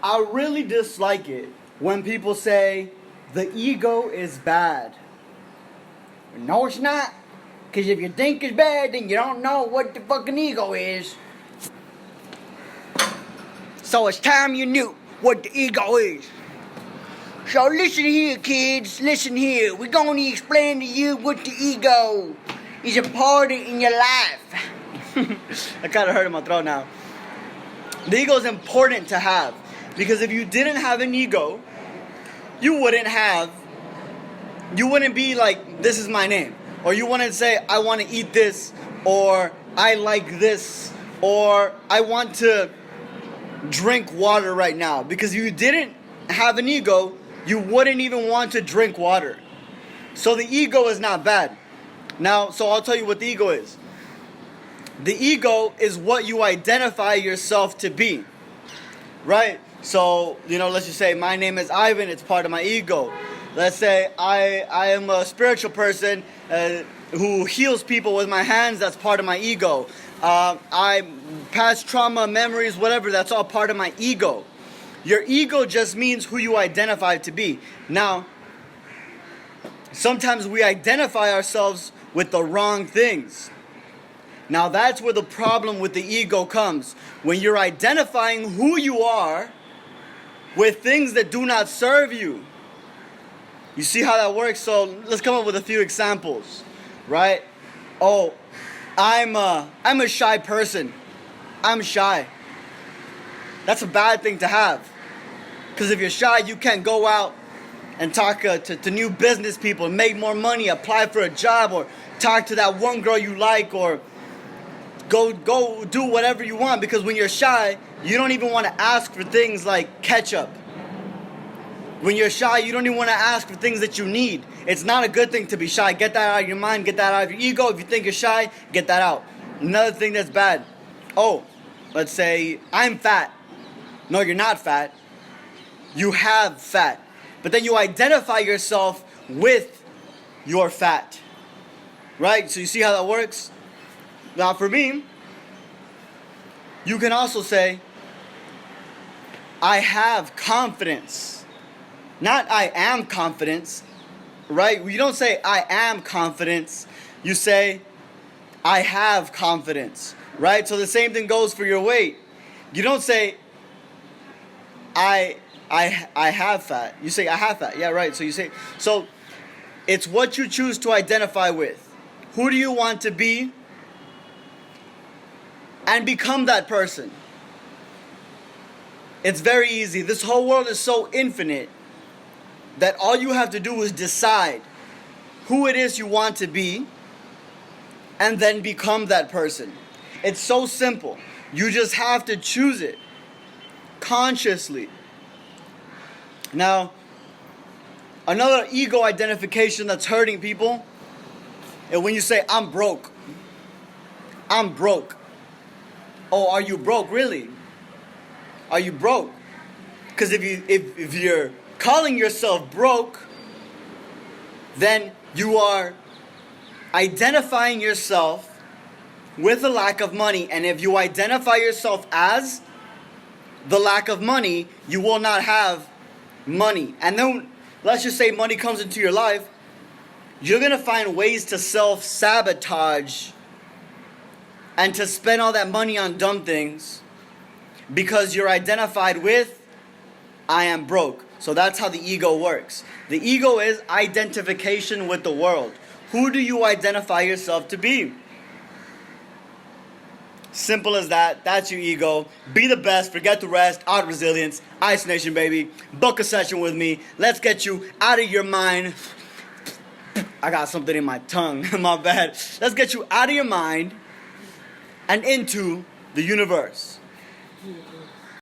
I really dislike it when people say the ego is bad. No, it's not. Because if you think it's bad, then you don't know what the fucking ego is. So it's time you knew what the ego is. So listen here, kids. Listen here. We're going to explain to you what the ego is a part of in your life. I kind of hurt in my throat now. The ego is important to have. Because if you didn't have an ego, you wouldn't be like, this is my name. Or you wouldn't say, I want to eat this. Or I like this. Or I want to drink water right now. Because if you didn't have an ego, you wouldn't even want to drink water. So the ego is not bad. Now, so I'll tell you what the ego is. The ego is what you identify yourself to be. Right? So, let's just say my name is Ivan, it's part of my ego. Let's say I am a spiritual person who heals people with my hands, that's part of my ego. I past trauma, memories, whatever, that's all part of my ego. Your ego just means who you identify to be. Now, sometimes we identify ourselves with the wrong things. Now that's where the problem with the ego comes. When you're identifying who you are with things that do not serve you. You see how that works? So let's come up with a few examples, right? Oh, I'm a shy person. I'm shy. That's a bad thing to have. Because if you're shy, you can't go out and talk to new business people, make more money, apply for a job, or talk to that one girl you like, or go do whatever you want. Because when you're shy, you don't even want to ask for things like ketchup. When you're shy, you don't even want to ask for things that you need. It's not a good thing to be shy. Get that out of your mind. Get that out of your ego. If you think you're shy, get that out. Another thing that's bad. Oh, let's say I'm fat. No, you're not fat. You have fat. But then you identify yourself with your fat. Right? So you see how that works? Now for me, you can also say, I have confidence. Not I am confidence, right? You don't say I am confidence. You say I have confidence, right? So the same thing goes for your weight. You don't say I have fat. You say I have fat. Yeah, right. So you say, so it's what you choose to identify with. Who do you want to be? And become that person. It's very easy. This whole world is so infinite that all you have to do is decide who it is you want to be and then become that person. It's so simple. You just have to choose it consciously. Now, another ego identification that's hurting people is when you say, I'm broke. I'm broke. Oh, are you broke? Really? Are you broke? Because if you're calling yourself broke, then you are identifying yourself with the lack of money. And if you identify yourself as the lack of money, you will not have money. And then, let's just say money comes into your life, you're going to find ways to self-sabotage and to spend all that money on dumb things because you're identified with, I am broke. So that's how the ego works. The ego is identification with the world. Who do you identify yourself to be? Simple as that. That's your ego. Be the best. Forget the rest. Art resilience. Ice Nation, baby. Book a session with me. Let's get you out of your mind. I got something in my tongue. My bad. Let's get you out of your mind and into the universe.